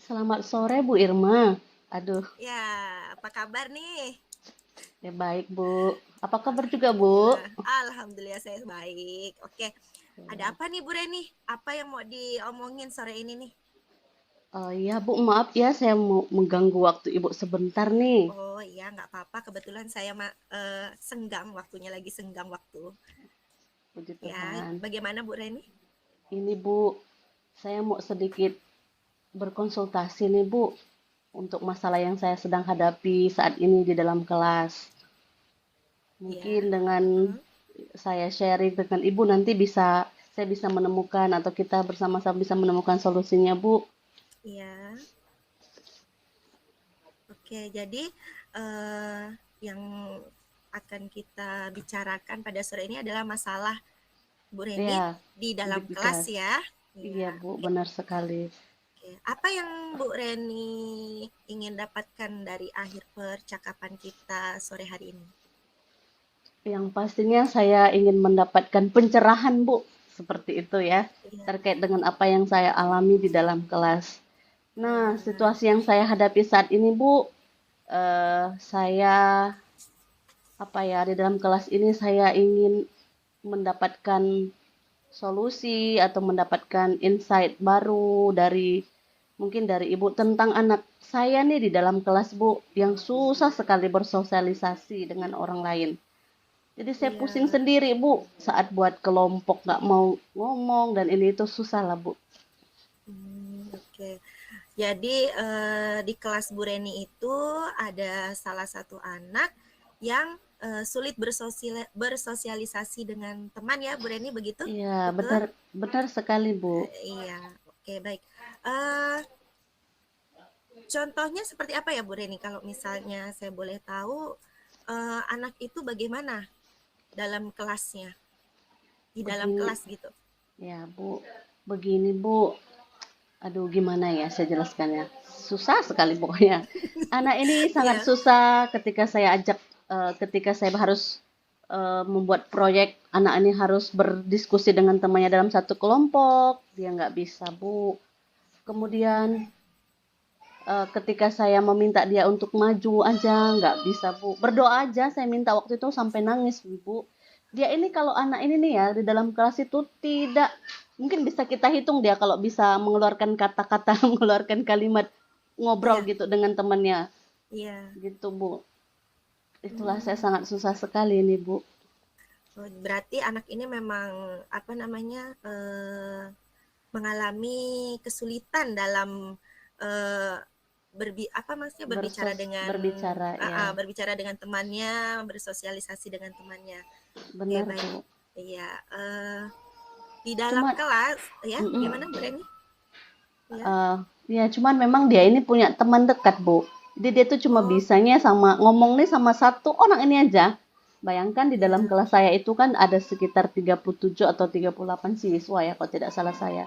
Selamat sore Bu Irma. Aduh, Ya, apa kabar nih? ya baik Bu. Apa kabar juga Bu? Alhamdulillah. Alhamdulillah saya baik. Oke, ada apa nih Bu Reni? Apa yang mau diomongin sore ini nih? Oh iya Bu, maaf ya saya mau mengganggu waktu Ibu sebentar nih. Oh iya, nggak apa-apa. Kebetulan saya senggang waktunya, lagi senggang waktu. Puji Ya, Tuhan. bagaimana Bu Reni? Ini Bu, saya mau sedikit berkonsultasi nih Bu untuk masalah yang saya sedang hadapi saat ini di dalam kelas. Mungkin Ya, dengan mm-mm. saya sharing dengan Ibu nanti saya bisa menemukan atau kita bersama-sama bisa menemukan solusinya Bu. Ya. Oke, jadi eh, yang akan kita bicarakan pada sore ini adalah masalah Bu Reni Ya, di dalam di kelas kelas. ya. Iya Iya. Bu, benar sekali. Oke, apa yang Bu Reni ingin dapatkan dari akhir percakapan kita sore hari ini? Yang pastinya saya ingin mendapatkan pencerahan, Bu. Seperti itu ya, Iya, terkait dengan apa yang saya alami di dalam kelas. Nah, eh, situasi yang saya hadapi saat ini, Bu, saya apa ya, di dalam kelas ini saya ingin mendapatkan solusi atau mendapatkan insight baru dari mungkin dari Ibu tentang anak saya nih di dalam kelas, Bu, yang susah sekali bersosialisasi dengan orang lain. Jadi saya pusing iya, sendiri Bu saat buat kelompok nggak mau ngomong dan ini itu susah lah Bu. oke. Jadi di kelas Bu Reni itu ada salah satu anak yang sulit bersosialisasi dengan teman ya, Bu Reni begitu? Iya Betul? benar benar sekali Bu. Iya, oke baik. Eh, Contohnya seperti apa ya Bu Reni kalau misalnya saya boleh tahu anak itu bagaimana dalam kelasnya, di dalam Begini kelas gitu? ya Bu, begini Bu. Aduh gimana ya saya jelaskannya. Susah sekali pokoknya. Anak ini sangat Iya, susah ketika saya ajak ketika saya harus membuat proyek, anak ini harus berdiskusi dengan temannya dalam satu kelompok, dia nggak bisa Bu. Kemudian ketika saya meminta dia untuk maju aja nggak bisa Bu, berdoa aja saya minta waktu itu sampai nangis Bu. Dia ini kalau anak ini nih ya di dalam kelas itu tidak mungkin bisa kita hitung dia kalau bisa mengeluarkan kata-kata mengeluarkan kalimat ngobrol iya, gitu dengan temannya iya. gitu Bu. Itulah saya Hmm, sangat susah sekali ini Bu. berarti anak ini memang apa namanya mengalami kesulitan dalam eh, apa maksudnya berbicara dengan Berbicara ya, berbicara dengan temannya, bersosialisasi dengan temannya. Oke, benar baik. Bu. Iya, di dalam Cuman kelas ya, mm-mm, gimana Bu Reni? Ya. eh, ya cuman memang dia ini punya teman dekat Bu. Jadi dia tuh cuma Oh, bisanya sama ngomong nih sama satu orang ini aja. Bayangkan di dalam iya, kelas saya itu kan ada sekitar 37 atau 38 siswa ya kalau tidak salah saya.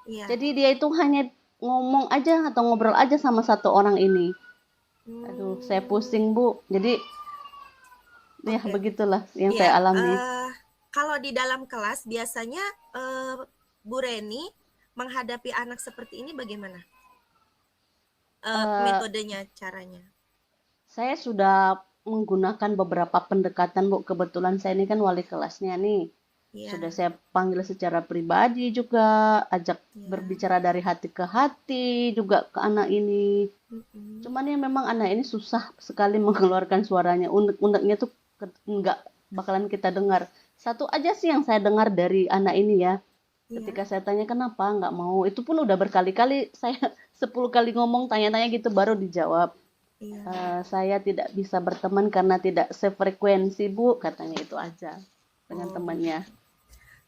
iya. Jadi dia itu hanya ngomong aja atau ngobrol aja sama satu orang ini. Aduh, saya Hmm, pusing Bu. Jadi ya oke. begitulah yang Iya, saya alami. kalau di dalam kelas biasanya eh, Bu Reni menghadapi anak seperti ini bagaimana? Eh, Metodenya, caranya? saya sudah menggunakan beberapa pendekatan Bu. Kebetulan saya ini kan wali kelasnya nih. Sudah Iya, saya panggil secara pribadi juga, ajak iya. berbicara dari hati ke hati juga ke anak ini. Mm-mm. Cuman ya memang anak ini susah sekali mengeluarkan suaranya. Unek-uneknya tuh nggak bakalan kita dengar. Satu aja sih yang saya dengar dari anak ini ya. Ketika Iya, saya tanya kenapa nggak mau, itu pun udah berkali-kali saya 10 kali ngomong tanya-tanya gitu baru dijawab. iya. Saya tidak bisa berteman karena tidak sefrekuensi Bu, katanya itu aja dengan Oh, temannya. gitu.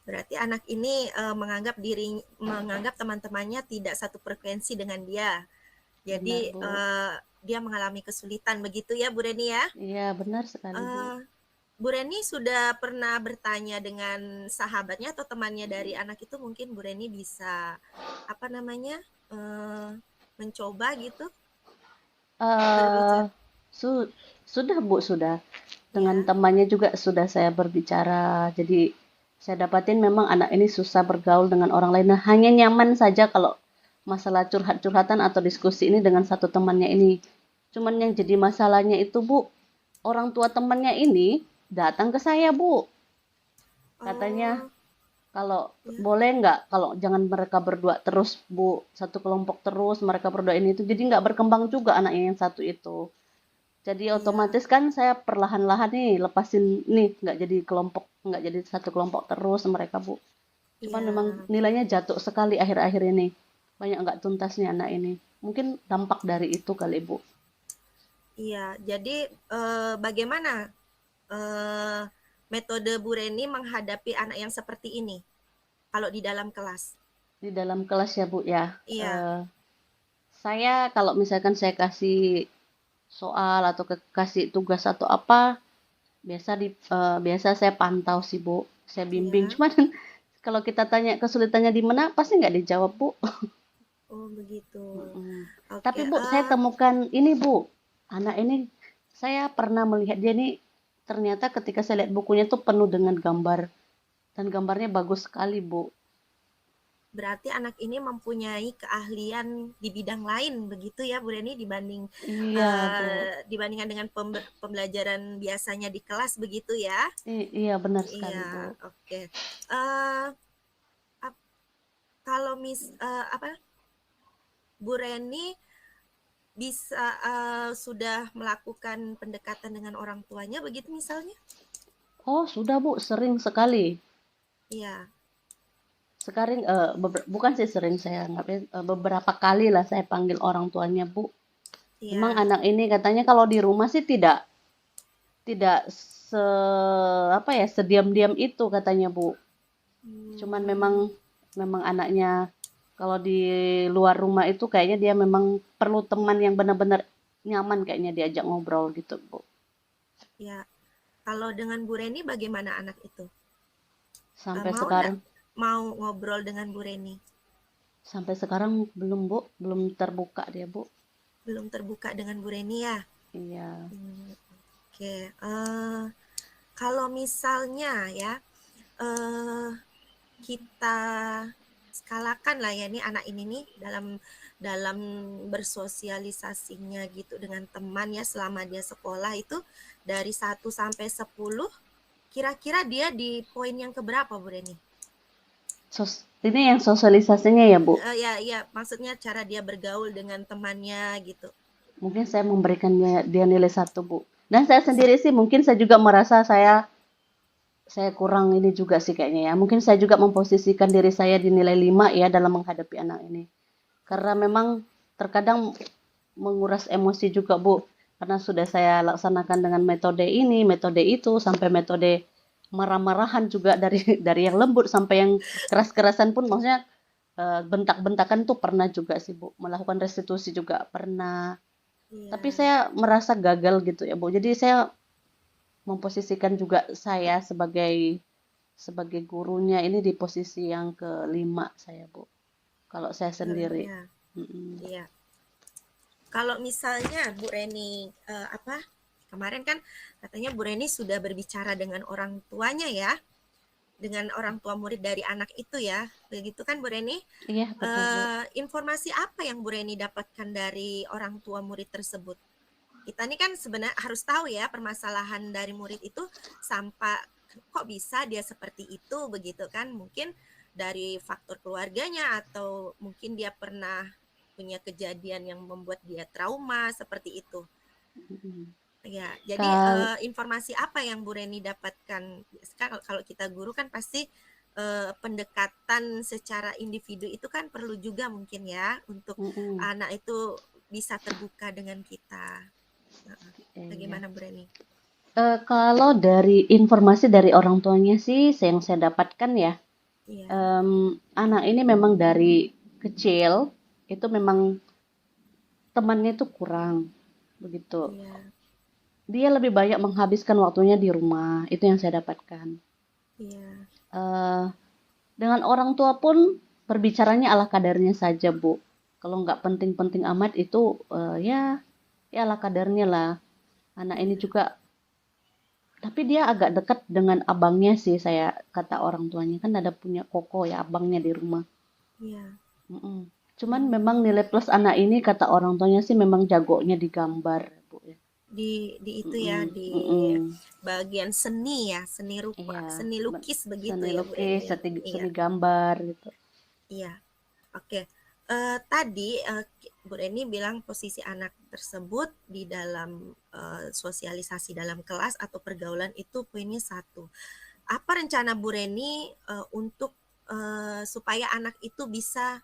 Berarti anak ini menganggap teman-temannya tidak satu frekuensi dengan dia. Jadi Benar Bu. dia mengalami kesulitan begitu ya, Bu Reni ya? Iya benar sekali Bu. Eh, Bu Reni sudah pernah bertanya dengan sahabatnya atau temannya dari anak itu, mungkin Bu Reni bisa apa namanya eh, mencoba gitu eh berbicara, su- sudah Bu, sudah. Dengan ya, temannya juga sudah saya berbicara. Jadi saya dapatin memang anak ini susah bergaul dengan orang lain. Nah, hanya nyaman saja kalau masalah curhat-curhatan atau diskusi ini dengan satu temannya ini. Cuman yang jadi masalahnya itu, Bu, orang tua temannya ini datang ke saya, Bu. Katanya, Oh, kalau ya, boleh nggak, kalau jangan mereka berdua terus, Bu, satu kelompok terus, mereka berdua ini itu. Jadi nggak berkembang juga anaknya yang satu itu. Jadi iya, otomatis kan saya perlahan-lahan nih lepasin nih, nggak jadi kelompok, nggak jadi satu kelompok terus mereka, Bu. Cuman memang iya, nilainya jatuh sekali akhir-akhir ini. Banyak nggak tuntasnya anak ini. Mungkin dampak dari itu kali, Bu. iya. Jadi bagaimana eh, metode Bu Reni menghadapi anak yang seperti ini kalau di dalam kelas? Di dalam kelas ya, Bu ya. Iya, Eh, saya kalau misalkan saya kasih soal atau kasih tugas atau apa, biasa saya pantau sih, Bu. Saya bimbing. iya. Cuman kalau kita tanya kesulitannya di mana, pasti nggak dijawab, Bu. Oh, begitu. Mm-mm. Tapi Oke, Bu, saya temukan ini Bu, anak ini saya pernah melihat dia nih, ternyata ketika saya lihat bukunya tuh penuh dengan gambar dan gambarnya bagus sekali Bu. berarti anak ini mempunyai keahlian di bidang lain begitu ya Bu Reni Iya Bu, dibandingkan dengan pembelajaran biasanya di kelas begitu ya? Iya benar sekali Iya, Bu. oke. Eh, ap- kalau apa Bu Reni bisa sudah melakukan pendekatan dengan orang tuanya begitu misalnya? Oh sudah Bu, sering sekali. Iya, Sekarang bukan sih sering saya ngapain, beberapa kali lah saya panggil orang tuanya Bu. Memang iya. anak ini katanya kalau di rumah sih tidak tidak se apa ya, sediam-diam itu katanya Bu. Cuman memang Hmm, memang anaknya kalau di luar rumah itu kayaknya dia memang perlu teman yang benar-benar nyaman kayaknya diajak ngobrol gitu, Bu. ya. Kalau dengan Bu Reni bagaimana anak itu? Sampai Mau enggak sekarang mau ngobrol dengan Bu Reni? sampai sekarang belum, Bu. Belum terbuka dia, Bu. Belum terbuka dengan Bu Reni ya? Iya. Hmm, oke. Kalau misalnya ya, eh, kita skalakan lah ya nih anak ini nih dalam dalam bersosialisasinya gitu dengan teman ya selama dia sekolah itu dari 1 sampai 10, kira-kira dia di poin yang keberapa Bu Reni? Ini yang sosialisasinya ya, Bu. Ya, ya, maksudnya cara dia bergaul dengan temannya gitu. Mungkin saya memberikan dia nilai satu, Bu. Dan saya Sa- sendiri sih mungkin saya juga merasa saya kurang ini juga sih kayaknya ya. Mungkin saya juga memposisikan diri saya di nilai 5 ya dalam menghadapi anak ini. Karena Iya, memang terkadang menguras emosi juga, Bu. Karena sudah saya laksanakan dengan metode ini, metode itu, sampai metode marah-marahan juga dari dari yang lembut sampai yang keras-kerasan pun, maksudnya bentak-bentakan tuh pernah juga sih, Bu. Melakukan restitusi juga pernah. Tapi iya, saya merasa gagal gitu ya, Bu. Jadi saya memposisikan juga saya sebagai sebagai gurunya ini di posisi yang kelima saya, Bu. Kalau saya sendiri. iya, Mm-mm. iya. Kalau misalnya Bu Reni apa kemarin kan katanya Bu Reni sudah berbicara dengan orang tuanya ya, dengan orang tua murid dari anak itu ya, begitu kan Bu Reni? Iya, betul, Bu. Informasi apa yang Bu Reni dapatkan dari orang tua murid tersebut? Kita ini kan sebenarnya harus tahu ya permasalahan dari murid itu sampai kok bisa dia seperti itu begitu kan? Mungkin dari faktor keluarganya atau mungkin dia pernah punya kejadian yang membuat dia trauma seperti itu. Mm-mm. Ya, jadi Kal informasi apa yang Bu Reni dapatkan? Kan kalau kita guru kan pasti pendekatan secara individu itu kan perlu juga mungkin ya untuk mm-mm. anak itu bisa terbuka dengan kita. Iya. Bagaimana Bu Reni? Kalau dari informasi dari orang tuanya sih, yang saya dapatkan ya, Iya, anak ini memang dari kecil itu memang temannya itu kurang, begitu. iya, Dia lebih banyak menghabiskan waktunya di rumah, itu yang saya dapatkan. iya, Eh, dengan orang tua pun berbicaranya ala kadarnya saja, Bu. Kalau nggak penting-penting amat itu ya ya ala kadarnya lah. Anak ini iya, juga, tapi dia agak dekat dengan abangnya sih, kata orang tuanya kan ada punya koko ya abangnya di rumah. iya, Mm-mm. Cuman memang Hmm, nilai plus anak ini kata orang tuanya sih memang jagonya di gambar, Bu ya. di itu ya, Mm-mm, di mm-mm. bagian seni ya, seni rupa, Iya, seni ben- lukis begitu seni ya Bu lukis, Reni ya. Iya, seni gambar gitu. iya. Oke. Tadi Bu Reni bilang posisi anak tersebut di dalam sosialisasi dalam kelas atau pergaulan itu poinnya satu. Apa rencana Bu Reni untuk supaya anak itu bisa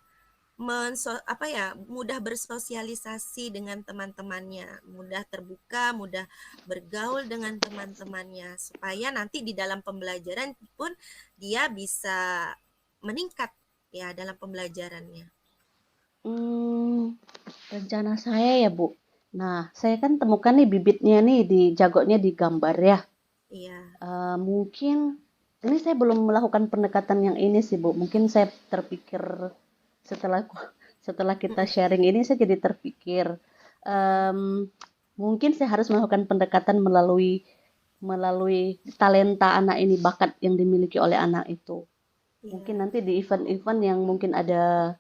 apa ya, mudah bersosialisasi dengan teman-temannya, mudah terbuka, mudah bergaul dengan teman-temannya, supaya nanti di dalam pembelajaran pun dia bisa meningkat ya dalam pembelajarannya. Hmm, rencana saya ya, Bu. Nah, saya kan temukan nih bibitnya nih di jagonya di gambar ya. Iya, Mungkin ini saya belum melakukan pendekatan yang ini sih, Bu. Mungkin saya terpikir setelah setelah kita mm-mm, sharing ini saya jadi terpikir em, mungkin saya harus melakukan pendekatan melalui melalui talenta anak ini, bakat yang dimiliki oleh anak itu. iya, Mungkin nanti di event-event yang mungkin ada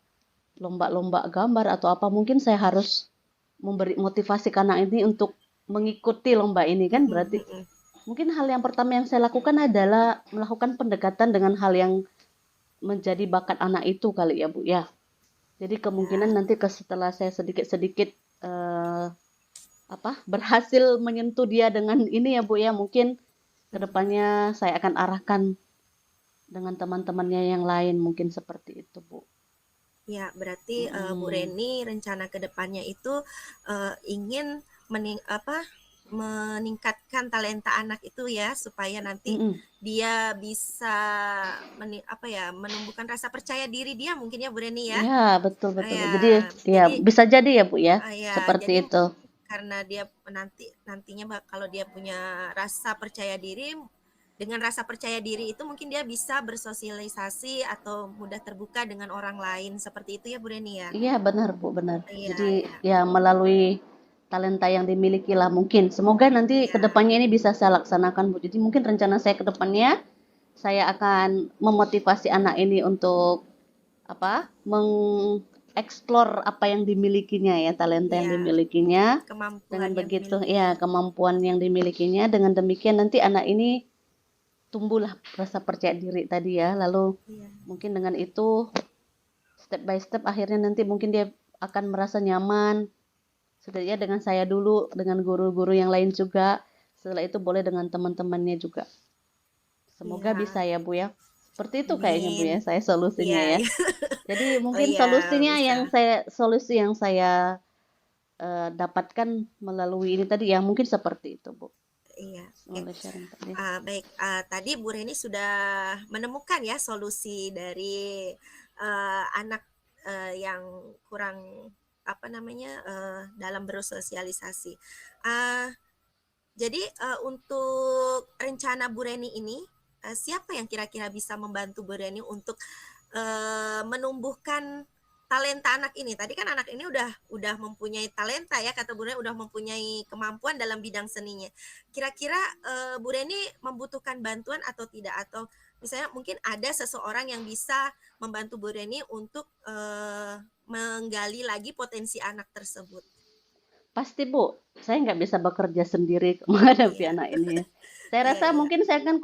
lomba-lomba gambar atau apa, mungkin saya harus memberi motivasi ke anak ini untuk mengikuti lomba ini kan mm-mm, berarti mm-mm. mungkin hal yang pertama yang saya lakukan adalah melakukan pendekatan dengan hal yang menjadi bakat anak itu kali ya Bu ya. Jadi kemungkinan Ya, nanti setelah saya sedikit-sedikit berhasil menyentuh dia dengan ini ya Bu ya, mungkin mm-mm. kedepannya saya akan arahkan dengan teman-temannya yang lain mungkin seperti itu Bu. Ya, berarti Bu Mm-mm. Reni rencana ke depannya itu ingin meningkatkan talenta anak itu ya, supaya nanti Mm-mm. dia bisa apa ya, menumbuhkan rasa percaya diri dia mungkin ya Bu Reni ya. Ya betul Ah, betul. ya, Jadi ya jadi bisa jadi ya Bu ya ya, seperti jadi itu. karena dia nantinya kalau dia punya rasa percaya diri, dengan rasa percaya diri itu mungkin dia bisa bersosialisasi atau mudah terbuka dengan orang lain seperti itu ya Bu Reni ya. Iya benar Bu benar. Iya, Jadi iya, ya melalui talenta yang dimiliki lah mungkin. Semoga nanti iya, kedepannya ini bisa saya laksanakan Bu. Jadi mungkin rencana saya kedepannya saya akan memotivasi anak ini untuk mengeksplor apa yang dimilikinya ya, talenta yang iya, dimilikinya. Dengan kemampuan yang begitu ya, dimilikinya. kemampuan yang dimilikinya dengan demikian nanti anak ini tumbuhlah rasa percaya diri tadi ya. Lalu Iya, mungkin dengan itu step by step akhirnya nanti mungkin dia akan merasa nyaman. Setidaknya dengan saya dulu, dengan guru-guru yang lain juga. Setelah itu boleh dengan teman-temannya juga. Semoga bisa iya, ya Bu ya. Seperti itu kayaknya Bu amin. ya, saya solusinya Iya, ya. iya. Jadi Oh mungkin iya, bisa. solusi yang saya dapatkan melalui ini tadi ya mungkin seperti itu Bu. Iya, oke. Melalui sharing tadi. Baik, tadi Bu Reni sudah menemukan ya solusi dari anak yang kurang apa namanya dalam bersosialisasi. Uh, jadi untuk rencana Bu Reni ini, siapa yang kira-kira bisa membantu Bu Reni untuk menumbuhkan talenta anak ini? Tadi kan anak ini udah mempunyai talenta ya, kata Bu Reni udah mempunyai kemampuan dalam bidang seninya. Kira-kira Bu Reni membutuhkan bantuan atau tidak? Atau misalnya mungkin ada seseorang yang bisa membantu Bu Reni untuk menggali lagi potensi anak tersebut. Pasti Bu, saya nggak bisa bekerja sendiri menghadapi Iya, anak ini ya. Saya iya, rasa iya, mungkin saya akan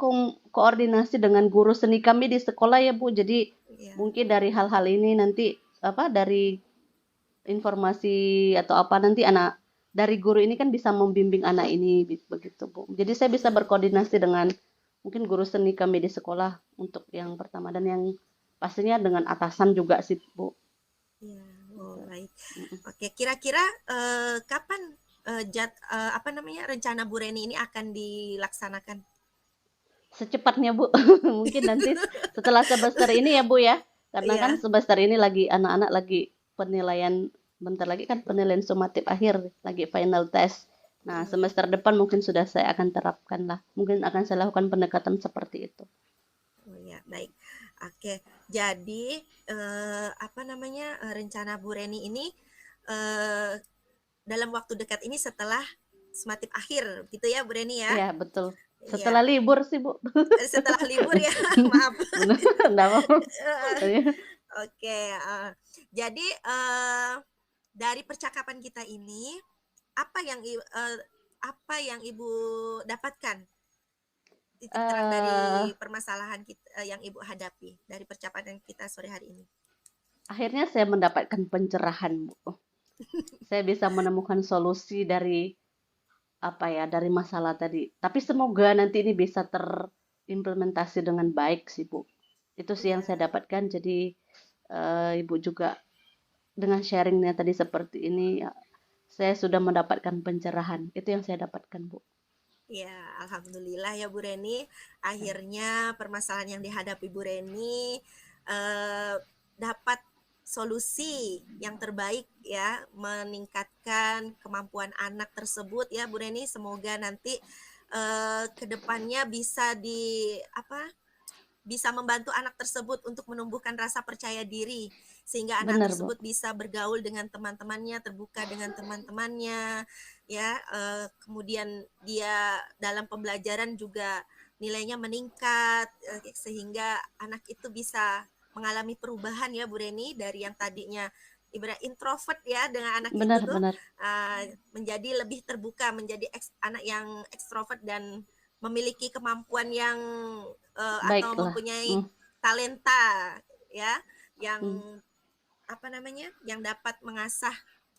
koordinasi dengan guru seni kami di sekolah ya Bu. Jadi iya, mungkin dari hal-hal ini nanti dari informasi atau apa nanti anak dari guru ini kan bisa membimbing anak ini begitu Bu. Jadi saya bisa iya, berkoordinasi dengan mungkin guru seni kami di sekolah untuk yang pertama dan yang pastinya dengan atasan juga sih Bu. iya. Oh, Gitu. baik. Mm-mm. Oke, kira-kira kapan apa namanya rencana Bu Reni ini akan dilaksanakan? Secepatnya Bu. Mungkin nanti setelah semester ini ya Bu ya. Karena kan Iya, semester ini lagi anak-anak lagi penilaian bentar lagi kan penilaian sumatif akhir, lagi final test. Nah, iya. semester depan mungkin sudah saya akan terapkan lah. Mungkin akan saya lakukan pendekatan seperti itu. Oh ya, baik. Oke, jadi apa namanya rencana Bu Reni ini eh, dalam waktu dekat ini setelah sumatif akhir, gitu ya Bu Reni ya? Iya, betul. Iya, Setelah libur sih Bu. setelah libur ya, maaf. Benar, enggak apa-apa. Eh, Iya. Oke, jadi dari percakapan kita ini apa yang apa yang Ibu dapatkan titik terang Eh, dari permasalahan yang Ibu hadapi dari percakapan kita sore hari ini? Akhirnya saya mendapatkan pencerahan, Bu. Saya bisa menemukan solusi dari apa ya, dari masalah tadi. Tapi semoga nanti ini bisa terimplementasi dengan baik sih, Bu. Itu sih yang saya Iya, dapatkan. Jadi Ibu juga dengan sharingnya tadi seperti ini, ya, saya sudah mendapatkan pencerahan. Itu yang saya dapatkan, Bu. iya, alhamdulillah ya Bu Reni. Akhirnya permasalahan yang dihadapi Bu Reni dapat solusi yang terbaik ya, meningkatkan kemampuan anak tersebut ya Bu Reni. Semoga nanti kedepannya bisa apa bisa membantu anak tersebut untuk menumbuhkan rasa percaya diri sehingga anak Benar, Bu. tersebut bisa bergaul dengan teman-temannya, terbuka dengan teman-temannya, ya. Kemudian dia dalam pembelajaran juga nilainya meningkat, sehingga anak itu bisa mengalami perubahan ya Bu Reni dari yang tadinya ibarat introvert ya dengan anak itu Benar, tuh benar. menjadi lebih terbuka, menjadi anak yang ekstrovert dan memiliki kemampuan yang atau Baiklah. mempunyai Hmm, talenta ya yang hmm. apa namanya yang dapat mengasah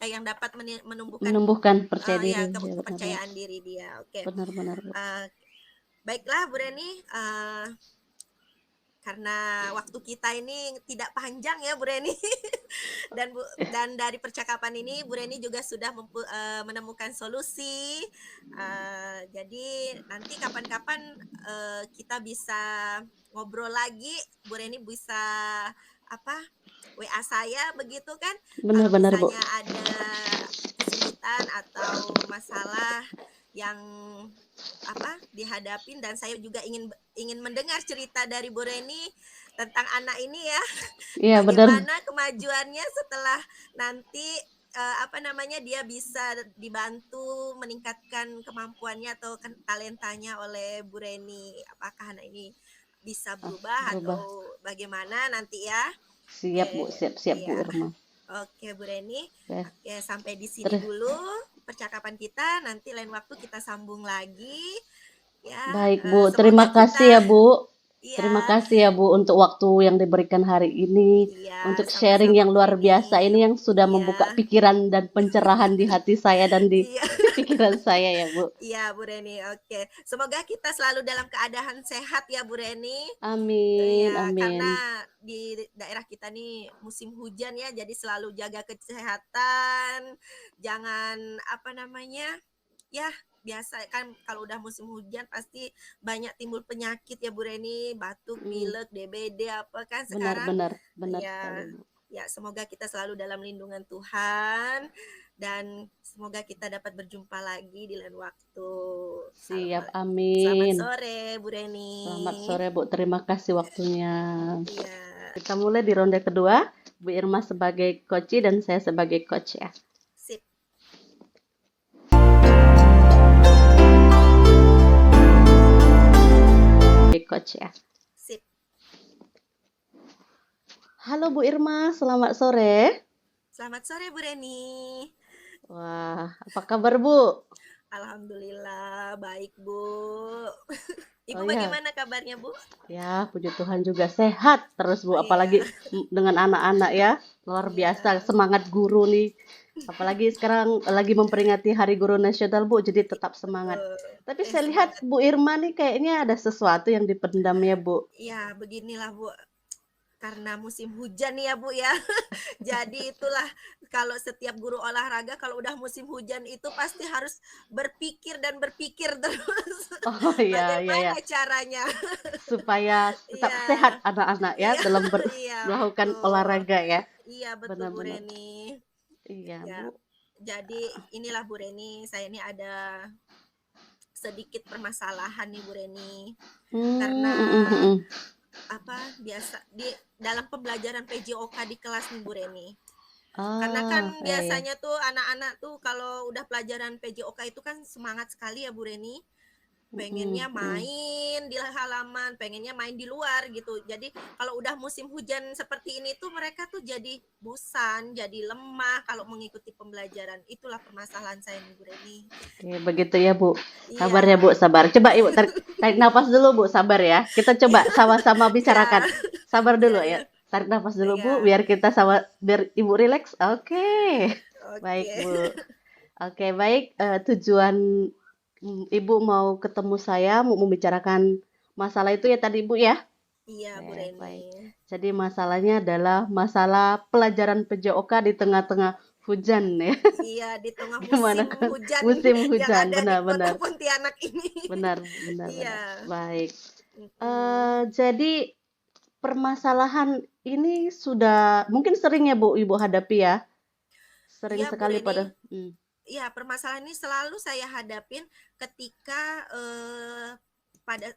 yang dapat menumbuhkan Menumbuhkan percaya diri. ya Ya, benar, benar. kepercayaan diri dia. Oke. Benar, benar, Bu. Uh, Baiklah Bu Reni, karena waktu kita ini tidak panjang ya Bu Reni. Dan dari percakapan ini Bu Reni juga sudah menemukan solusi. Jadi nanti kapan-kapan kita bisa ngobrol lagi. Bu Reni bisa apa WA saya begitu kan? Benar, Kalau benar, Bu. misalnya ada kesulitan atau masalah yang dihadapin, dan saya juga ingin ingin mendengar cerita dari Bu Reni tentang anak ini ya. Iya, benar. Bagaimana kemajuannya setelah nanti dia bisa dibantu meningkatkan kemampuannya atau talentanya oleh Bu Reni. Apakah anak ini bisa Ah, berubah berubah. atau bagaimana nanti ya? Siap, Bu. Oke, Siap, siap, Bu iya. Irma. Oke, Bu Reni. Ya. Oke, sampai di sini Terus, dulu percakapan kita. Nanti lain waktu kita sambung lagi. Ya, baik, Bu. Terima semoga kasih kita, ya, Bu. Terima ya, kasih ya, Bu, untuk waktu yang diberikan hari ini, iya, untuk sharing sama-sama yang Bu luar Reni. biasa ini yang sudah Iya, membuka pikiran dan pencerahan di hati saya dan di iya, pikiran saya ya, Bu. iya Bu Reni. Oke, semoga kita selalu dalam keadaan sehat ya Bu Reni. Amin, Ya, karena amin. di daerah kita nih musim hujan ya, jadi selalu jaga kesehatan. Jangan ya biasa kan kalau udah musim hujan pasti banyak timbul penyakit ya Bu Reni, batuk, Hmm, pilek, DBD apa kan benar, sekarang. benar, benar sekali, Ya, Bu. ya semoga kita selalu dalam lindungan Tuhan dan semoga kita dapat berjumpa lagi di lain waktu. Siap, Selamat amin. sore Bu Selamat Reni. sore, Bu. Terima kasih waktunya. Iya, Kita mulai di ronde kedua. Bu Irma sebagai coach dan saya sebagai coach ya. sip. Sebagai coach ya. Sip. Halo Bu Irma, selamat sore. Selamat sore Bu Reni. Wah, apa kabar Bu? Alhamdulillah baik Bu. Ibu Oh ya, bagaimana kabarnya Bu? ya puji Tuhan juga sehat terus Bu. Iya, Apalagi dengan anak-anak ya, luar biasa iya. semangat guru nih. Apalagi sekarang lagi memperingati Hari Guru Nasional Bu, jadi tetap semangat. Betul. Tapi saya lihat Semangat. Bu Irma nih kayaknya ada sesuatu yang dipendam ya Bu. Ya, beginilah Bu. Karena musim hujan nih ya Bu ya. Jadi itulah kalau setiap guru olahraga kalau udah musim hujan itu pasti harus berpikir dan berpikir terus. Oh iya, iya ya. Bagaimana caranya? Supaya tetap Iya, sehat anak-anak ya iya, dalam iya melakukan betul. olahraga ya. Iya betul Bu Benar-benar. Reni. Iya, Ya, Bu. jadi inilah Bu Reni, saya ini ada sedikit permasalahan nih Bu Reni. Karena Hmm, mm, mm, mm. biasa di dalam pembelajaran PJOK di kelas nih Bu Reni. Karena kan Ah, ya, ya. biasanya tuh anak-anak tuh kalau udah pelajaran PJOK itu kan semangat sekali ya Bu Reni. pengennya mm. main di halaman, pengennya main di luar gitu. Jadi kalau udah musim hujan seperti ini tuh mereka tuh jadi bosan, jadi lemah kalau mengikuti pembelajaran. Itulah permasalahan saya nih Bu Reni. Oke, begitu ya, Bu. Sabar ya, Iya, Bu, sabar. Coba Ibu tarik nafas dulu, Bu, sabar ya. Kita coba iya, sama-sama iya, bicarakan. Sabar iya, dulu iya, ya. Tarik nafas dulu, Bu, iya. biar kita sama biar Ibu rileks. Oke. Baik, Oke. Bu. Oke, baik. Tujuan Ibu mau ketemu saya, mau membicarakan masalah itu ya tadi, Bu ya? Iya, Bu Oke, Reni. baik. Jadi masalahnya adalah masalah pelajaran PJOK di tengah-tengah hujan ya. Iya, di tengah Gimana musim kan? hujan Musim yang hujan, ada di Kota benar-benar. Pontianak ini. Benar, benar, Iya. benar. Baik. Mm-mm. Jadi permasalahan ini sudah mungkin sering ya Bu, Ibu hadapi ya? Sering Iya, Bu sekali Reni. pada. Iya, permasalahan ini selalu saya hadapin ketika pada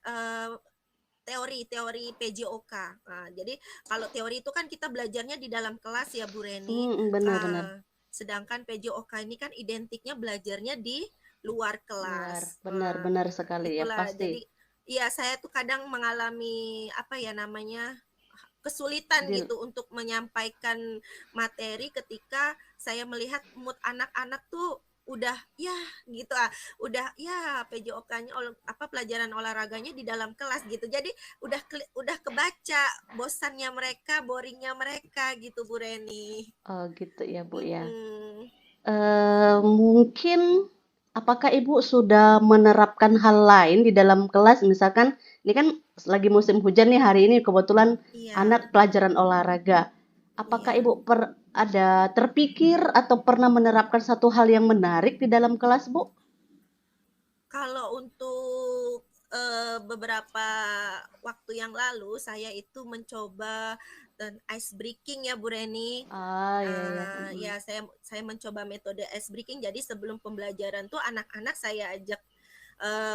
teori-teori PJOK. Nah, jadi kalau teori itu kan kita belajarnya di dalam kelas ya Bu Reni. Benar, benar. Sedangkan PJOK ini kan identiknya belajarnya di luar Luar, kelas. benar, benar sekali ya, Itulah. pasti. Jadi ya saya tuh kadang mengalami apa ya namanya kesulitan Di, gitu untuk menyampaikan materi ketika saya melihat mood anak-anak tuh udah ya gitu udah ya PJOK-nya apa pelajaran olahraganya di dalam kelas gitu. Jadi udah kebaca bosannya mereka, boringnya mereka gitu Bu Reni. oh gitu ya Bu ya. Mm-mm. Mungkin apakah Ibu sudah menerapkan hal lain di dalam kelas? Misalkan ini kan lagi musim hujan nih hari ini kebetulan Iya, anak pelajaran olahraga. Apakah iya. Ibu ada terpikir atau pernah menerapkan satu hal yang menarik di dalam kelas, Bu? Kalau untuk beberapa waktu yang lalu saya itu mencoba ice breaking ya Bu Reni. Ah, ya ya. Ya saya mencoba metode ice breaking. Jadi sebelum pembelajaran tuh anak-anak saya ajak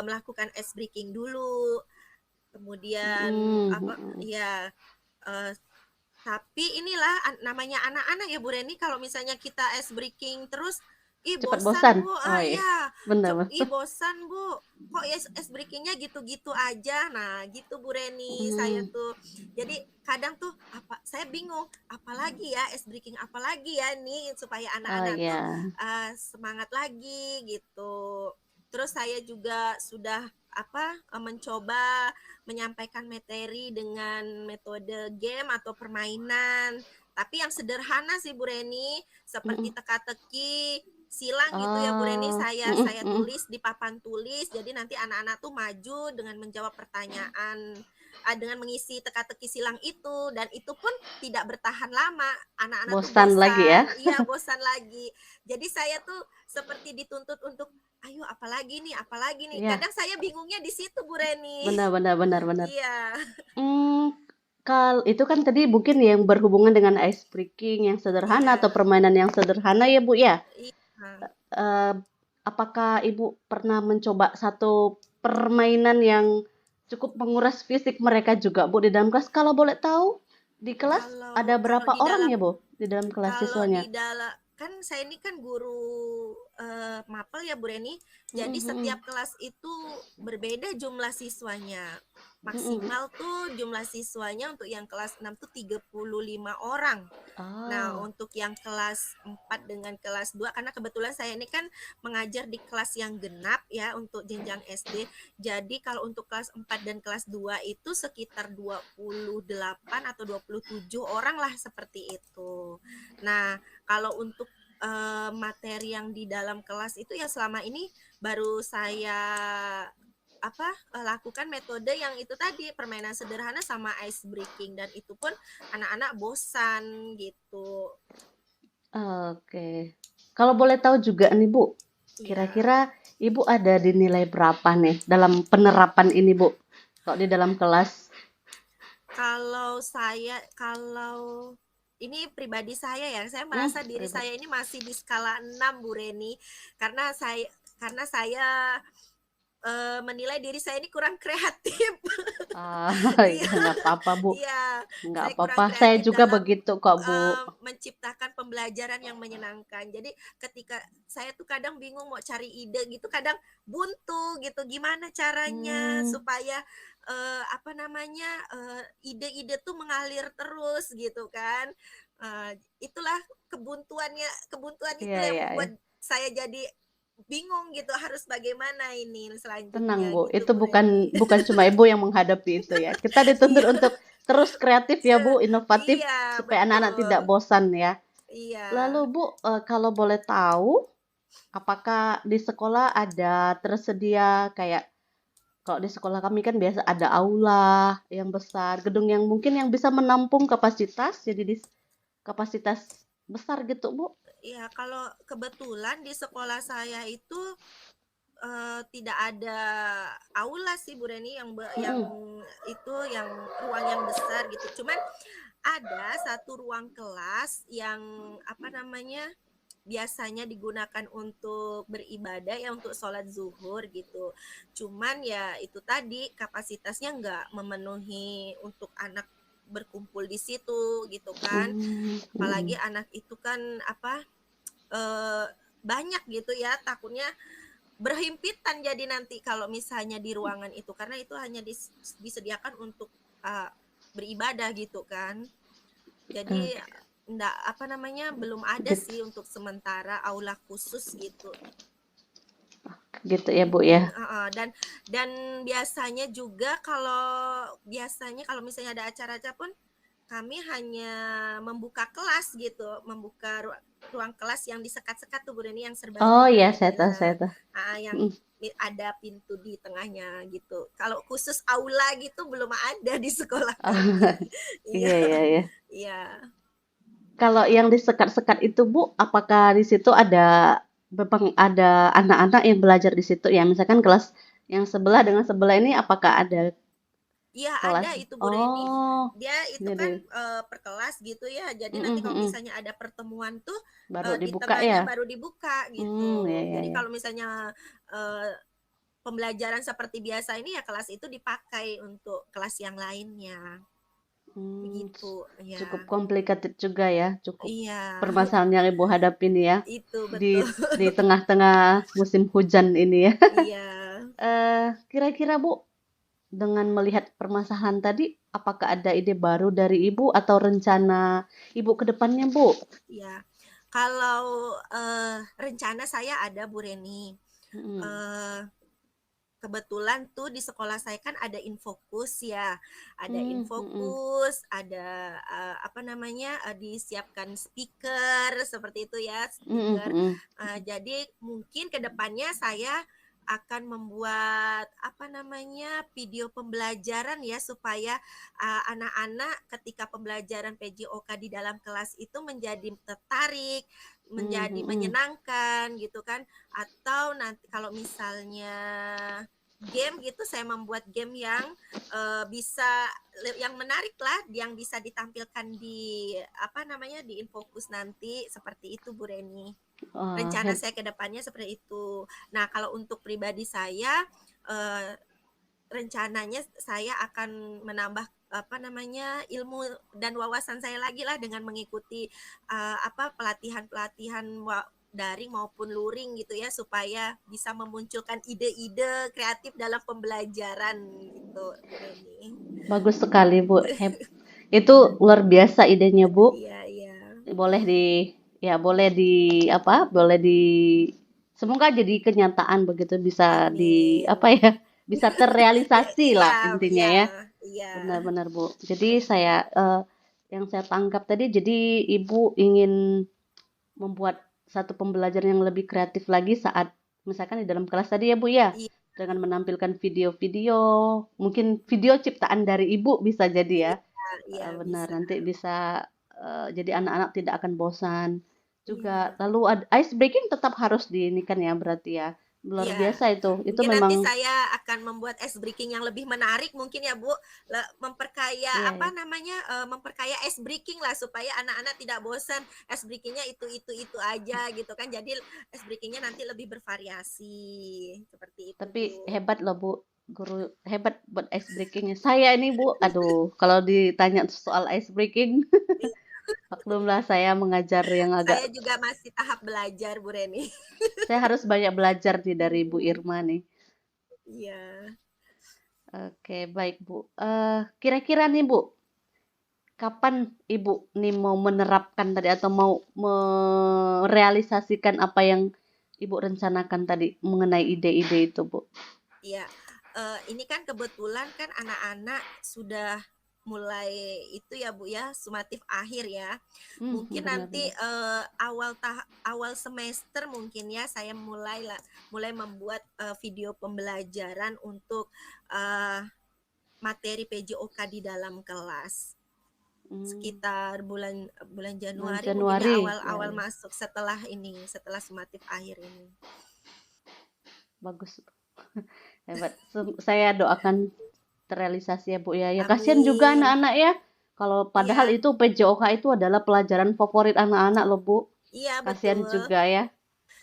melakukan ice breaking dulu. Kemudian apa Mm. ya eh, tapi inilah namanya anak-anak ya Bu Reni, kalau misalnya kita ice breaking terus, ih Cepat bosan bosan. Bu, Oh iya, ya, benar. ih bosan Bu, kok ice breakingnya gitu-gitu aja. Nah gitu Bu Reni, saya Hmm. tuh. Jadi kadang tuh saya bingung, apalagi ya ice breaking apalagi ya nih supaya Oh anak-anak tuh ya. semangat lagi gitu. Terus saya juga sudah mencoba menyampaikan materi dengan metode game atau permainan. Tapi yang sederhana sih Bu Reni, seperti Mm-mm. teka-teki, silang gitu ya Bu Reni, Oh, saya tulis di papan tulis. Jadi nanti anak-anak tuh maju dengan menjawab pertanyaan, dengan mengisi teka-teki silang itu, dan itu pun tidak bertahan lama. Anak-anak tuh bosan lagi ya. bosan, iya bosan lagi. Jadi saya tuh seperti dituntut untuk ayo apalagi nih. Ya, Kadang saya bingungnya di situ Bu Reni. benar, benar, benar, benar. Iya. Hmm, itu kan tadi mungkin yang berhubungan dengan ice breaking yang sederhana atau Iya, permainan yang sederhana ya Bu ya. iya. Eh, apakah Ibu pernah mencoba satu permainan yang cukup menguras fisik mereka juga Bu di dalam kelas? Kalau boleh tahu, di kelas Kalau ada kalau berapa di orang dalam ya Bu di dalam kelas Kalau siswanya? di dalam kan saya ini kan guru mapel ya Bu Reni. Jadi Mm-mm, setiap kelas itu berbeda jumlah siswanya. mm-mm. Maksimal tuh jumlah siswanya untuk yang kelas 6 tuh 35 orang. Nah, Oh, untuk yang kelas 4 dengan kelas 2 karena kebetulan saya ini kan mengajar di kelas yang genap ya untuk jenjang SD. Jadi kalau untuk kelas 4 dan kelas 2 itu sekitar 28 atau 27 orang lah seperti itu. Nah, kalau untuk materi yang di dalam kelas itu ya selama ini baru saya lakukan metode yang itu tadi permainan sederhana sama ice breaking dan itu pun anak-anak bosan gitu. oke. Kalau boleh tahu juga nih Bu, Iya. kira-kira Ibu ada di nilai berapa nih dalam penerapan ini Bu? Kalau di dalam kelas. Kalau ini pribadi saya merasa diri Ribet. saya ini masih di skala 6 Bu Reni, karena saya menilai diri saya ini kurang kreatif. Ah, Iya, ya nggak apa-apa, Bu. iya, Nggak saya kurang apa-apa. Saya kreatif juga dalam begitu kok, Bu. menciptakan pembelajaran yang menyenangkan. Jadi ketika saya tuh kadang bingung mau cari ide gitu, kadang buntu gitu. Gimana caranya Hmm, supaya apa namanya ide-ide tuh mengalir terus gitu kan? Itulah kebuntuan iya, itulah yang iya, iya. membuat saya jadi bingung gitu harus bagaimana ini Tenang, selanjutnya Bu. gitu Itu Bu bukan Reni. bukan cuma Ibu yang menghadapi itu ya. Kita dituntut Iya, untuk terus kreatif ya, Bu, inovatif iya supaya anak-anak betul. tidak bosan ya. Iya. Lalu, Bu, kalau boleh tahu, apakah di sekolah ada tersedia kayak kalau di sekolah kami kan biasa ada aula yang besar, gedung yang mungkin yang bisa menampung kapasitas, jadi kapasitas besar gitu, Bu? Iya, kalau kebetulan di sekolah saya itu tidak ada aula sih Bu Reni yang Mm-mm. itu yang ruang yang besar gitu. Cuman ada satu ruang kelas yang apa namanya biasanya digunakan untuk beribadah ya untuk sholat zuhur gitu. Cuman ya itu tadi kapasitasnya nggak memenuhi untuk anak berkumpul di situ gitu kan. Mm, Apalagi mm-mm. anak itu kan apa eh, banyak gitu ya takutnya berhimpitan jadi nanti kalau misalnya di ruangan itu karena itu hanya disediakan untuk uh, beribadah gitu kan. Eh, Jadi enggak apa namanya belum ada gitu, sih untuk sementara aula khusus gitu. gitu ya, Bu ya. Dan biasanya juga kalau misalnya ada acara-acara pun kami hanya membuka kelas gitu, membuka ruang kelas yang disekat-sekat tuh Bu Reni yang Oh serbaguna ya, gitu ya. saya tahu. Yang Mm, ada pintu di tengahnya gitu. Kalau khusus aula gitu belum ada di sekolah oh, kami. Iya, iya, iya, iya. iya. Kalau yang disekat-sekat itu, Bu, apakah di situ memang ada anak-anak yang belajar di situ ya? Misalkan kelas yang sebelah dengan sebelah ini, apakah ada Iya kelas? ada itu Bu Reni. Oh, Dia itu kan jadi, per kelas gitu ya. Jadi nanti mm-mm, kalau mm-mm. misalnya ada pertemuan tuh Baru di dibuka tengahnya ya? baru dibuka gitu. Ya, ya, Jadi ya. kalau misalnya eh, pembelajaran seperti biasa ini ya kelas itu dipakai untuk kelas yang lainnya. Hmm, Begitu cukup ya. complicated juga ya, cukup Iya, permasalahan yang Ibu hadapin ya itu di betul. di tengah-tengah musim hujan ini ya. Iya. Kira-kira Bu, dengan melihat permasalahan tadi, apakah ada ide baru dari Ibu atau rencana Ibu ke depannya, Bu? Ya, kalau rencana saya ada Bu Reni. Mm-mm. Eh, Kebetulan tuh di sekolah saya kan ada infokus ya, ada Mm, mm-mm. infokus, ada apa namanya disiapkan speaker seperti itu ya, Mm-mm, speaker. mm-mm. Jadi mungkin kedepannya saya akan membuat apa namanya video pembelajaran ya supaya anak-anak ketika pembelajaran PJOK di dalam kelas itu menjadi tertarik, Mm, menjadi mm-mm. menyenangkan gitu kan. Atau nanti kalau misalnya game gitu saya membuat game yang bisa yang menarik lah yang bisa ditampilkan di apa namanya di Infokus nanti seperti itu Bu Reni. Wah, Rencana saya ke depannya seperti itu. Nah, kalau untuk pribadi saya eh, rencananya saya akan menambah apa namanya ilmu dan wawasan saya lagi lah dengan mengikuti apa pelatihan-pelatihan daring maupun luring gitu ya supaya bisa memunculkan ide-ide kreatif dalam pembelajaran gitu Bu Reni. bagus sekali, Bu. Itu luar biasa idenya, Bu. Iya iya. Boleh boleh apa, boleh semoga jadi kenyataan begitu bisa apa Amin. ya, bisa Ya, terrealisasi iya lah intinya iya ya. iya. Benar-benar, Bu. Jadi yang saya tangkap tadi, jadi Ibu ingin membuat satu pembelajaran yang lebih kreatif lagi saat misalkan di dalam kelas tadi ya, Bu ya. Iya Dengan menampilkan video-video, mungkin video ciptaan dari Ibu bisa jadi ya. iya iya Benar, bisa. nanti bisa, jadi anak-anak tidak akan bosan juga. Iya. Lalu ice breaking tetap harus kan ya berarti ya? Luar Iya. biasa itu. Itu Mungkin nanti memang saya akan membuat ice breaking yang lebih menarik mungkin ya Bu, memperkaya iya apa ya. namanya, memperkaya ice breaking lah supaya anak-anak tidak bosan, ice breaking-nya itu aja gitu kan. Jadi ice breaking-nya nanti lebih bervariasi, seperti itu Tapi Bu. hebat loh Bu, guru hebat buat ice breakingnya. Saya ini Bu, aduh, kalau ditanya soal ice breaking, maklumlah saya mengajar yang agak, Saya juga masih tahap belajar Bu Reni. saya harus banyak belajar nih dari Bu Irma nih. Iya. Oke, baik Bu. Kira-kira nih Bu, kapan Ibu nih mau menerapkan tadi atau mau merealisasikan apa yang Ibu rencanakan tadi mengenai ide-ide itu Bu? Iya, ini kan kebetulan kan anak-anak sudah mulai itu ya Bu ya, sumatif akhir ya. Mungkin nanti Benar-benar. awal semester mungkin ya saya mulai membuat video pembelajaran untuk eh, materi PJOK di dalam kelas. Hmm, Sekitar bulan bulan bulan Januari mungkin ya Januari, ya, awal-awal ya. masuk setelah sumatif akhir ini. Bagus. Hebat. Saya doakan terrealisasi ya Bu ya. Ya kasihan juga Amin. anak-anak ya. Kalau padahal Iya, itu PJOK itu adalah pelajaran favorit anak-anak loh Bu. iya Kasihan betul. juga ya.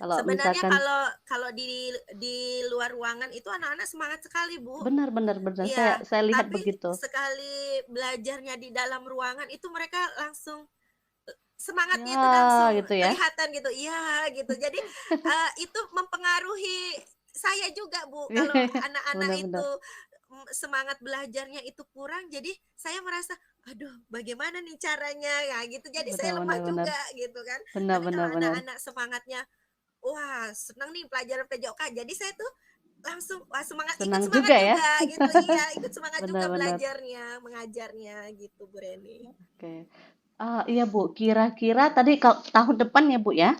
Kalau Sebenarnya misalkan kalau kalau di luar ruangan itu anak-anak semangat sekali, Bu. benar benar benar Iya, saya lihat tapi begitu. sekali belajarnya di dalam ruangan itu mereka langsung semangatnya itu Ya langsung gitu ya. kelihatan gitu. Iya, gitu. Jadi itu mempengaruhi saya juga, Bu. Kalau anak-anak itu Benar-benar. semangat belajarnya itu kurang, jadi saya merasa, aduh, bagaimana nih caranya ya gitu. Jadi saya lemah Benar-benar benar. juga gitu kan. Tapi kalau Benar-benar benar. anak-anak semangatnya wah, senang nih pelajaran PJOK. Jadi saya tuh langsung wah ikut Senang semangat juga ya. juga gitu. Iya, ikut semangat juga Benar-benar. belajarnya, mengajarnya gitu, Bu Reni. Oke. Iya Bu, kira-kira tadi kalau tahun depan ya Bu ya?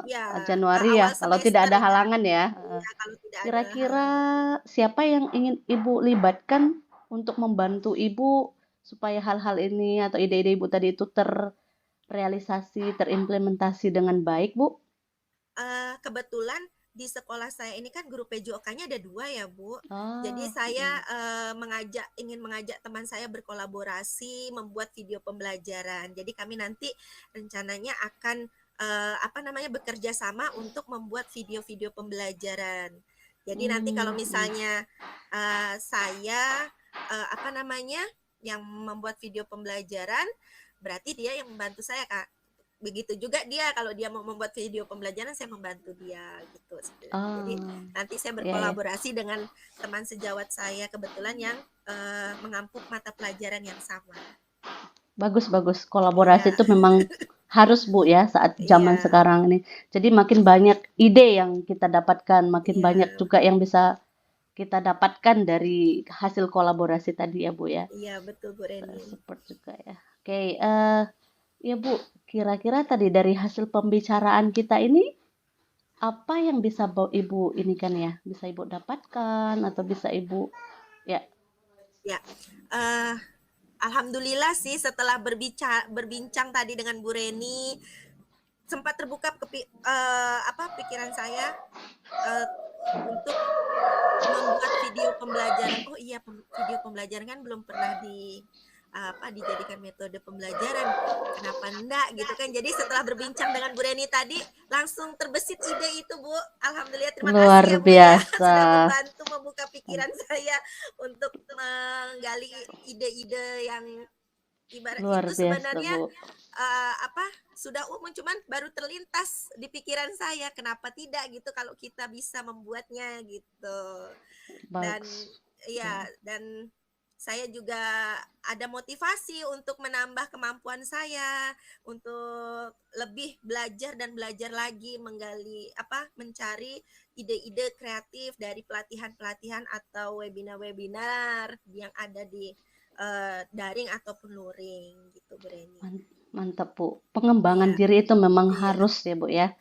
Ya, Januari ya, awal kalau tidak semester ada ya. halangan ya. Iya, kalau tidak ada Kira-kira halangan. siapa yang ingin Ibu libatkan untuk membantu Ibu supaya hal-hal ini atau ide-ide Ibu tadi itu terrealisasi, terimplementasi dengan baik, Bu? Kebetulan di sekolah saya ini kan guru PJOK-nya ada 2 ya, Bu. Jadi Oh, saya, ingin mengajak teman saya berkolaborasi membuat video pembelajaran. Jadi kami nanti rencananya akan, apa namanya, bekerja sama untuk membuat video-video pembelajaran. Jadi nanti kalau misalnya, saya, apa namanya, yang membuat video pembelajaran, berarti dia yang membantu saya, Kak. Begitu juga dia kalau dia mau membuat video pembelajaran saya membantu dia gitu. Jadi oh, nanti saya ya ya. berkolaborasi dengan teman sejawat saya kebetulan yang mengampu mata pelajaran yang sama. Bagus bagus. Kolaborasi Iya, itu memang harus Bu ya saat zaman iya, sekarang ini. Jadi makin banyak ide yang kita dapatkan, makin banyak iya, juga yang bisa kita dapatkan dari hasil kolaborasi tadi ya Bu ya. iya betul Bu Reni. Support juga ya. Oke, ya Bu, kira-kira tadi dari hasil pembicaraan kita ini apa yang bisa Ibu ini kan ya, bisa Ibu dapatkan atau bisa Ibu ya. Ya, eh, alhamdulillah sih setelah berbincang tadi dengan Bu Reni sempat terbuka pikiran saya eh, untuk membuat video pembelajaran. Oh iya, video pembelajaran kan belum pernah dijadikan metode pembelajaran. Kenapa enggak gitu kan. Jadi setelah berbincang dengan Bu Reni tadi langsung terbesit ide itu, Bu. Alhamdulillah terima Luar kasih ya Bu ya biasa. sudah membantu membuka pikiran saya untuk menggali ide-ide yang ibarat Luar itu biasa, sebenarnya Bu. sudah umum cuman baru terlintas di pikiran saya kenapa tidak gitu kalau kita bisa membuatnya gitu dan Bagus. ya Ya. dan saya juga ada motivasi untuk menambah kemampuan saya untuk lebih belajar dan belajar lagi mencari ide-ide kreatif dari pelatihan-pelatihan atau webinar-webinar yang ada di daring ataupun luring gitu Bu Reni. Mantap, Bu. Pengembangan Iya, diri itu memang iya, harus ya, Bu ya.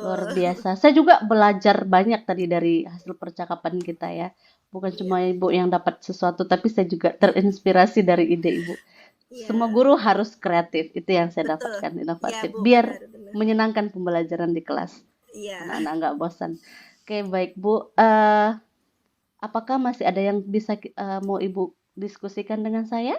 Luar betul. biasa. Saya juga belajar banyak tadi dari hasil percakapan kita ya. Bukan cuma Iya, Ibu yang dapat sesuatu, tapi saya juga terinspirasi dari ide Ibu. Semua iya, guru harus kreatif, itu yang saya betul. dapatkan, Iya, inovatif. Bu, Biar benar, benar. menyenangkan pembelajaran di kelas. Iya. anak-anak nggak bosan. Oke, baik Bu. Apakah masih ada yang bisa mau Ibu diskusikan dengan saya?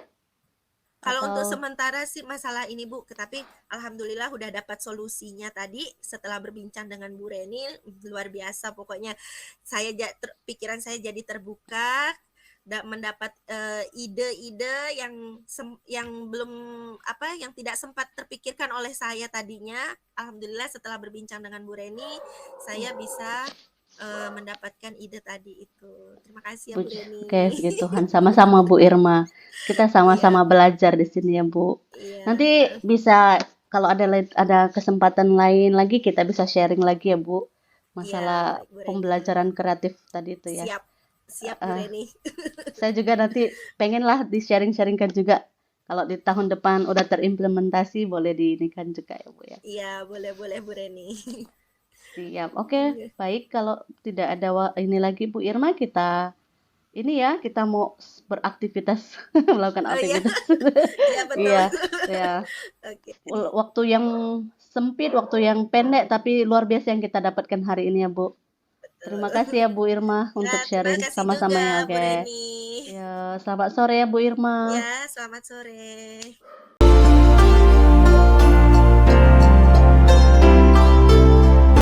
Kalau untuk Atau sementara sih masalah ini Bu, tapi alhamdulillah udah dapat solusinya tadi setelah berbincang dengan Bu Reni, luar biasa pokoknya. Pikiran saya jadi terbuka, mendapat ide-ide yang belum yang tidak sempat terpikirkan oleh saya tadinya. Alhamdulillah setelah berbincang dengan Bu Reni, saya bisa mendapatkan ide tadi itu. Terima kasih ya Bu, Bu oke, Reni. puji Tuhan. Sama-sama Bu Irma. Kita Iya, sama-sama belajar di sini ya Bu. iya. Nanti bisa kalau ada kesempatan lain lagi kita bisa sharing lagi ya Bu. Iya, Masalah baik Bu Reni. pembelajaran kreatif tadi itu ya. Siap, siap Bu Eh, Reni. saya juga nanti pengen lah di sharing-sharingkan juga. Kalau di tahun depan udah terimplementasi boleh diinikan juga ya Bu ya. Iya, boleh-boleh Bu Reni. Siap. Oke, baik kalau tidak ada ini lagi Bu Irma kita ini ya kita mau beraktivitas melakukan Oh iya, aktivitas. iya betul. Iya, ya. Oke. Waktu yang sempit, waktu yang pendek tapi luar biasa yang kita dapatkan hari ini ya, Bu. Terima kasih ya Bu Irma Ya, untuk terima sharing kasih sama-sama juga ya, Bu oke. Reni. Ya, selamat sore ya Bu Irma. Ya, selamat sore.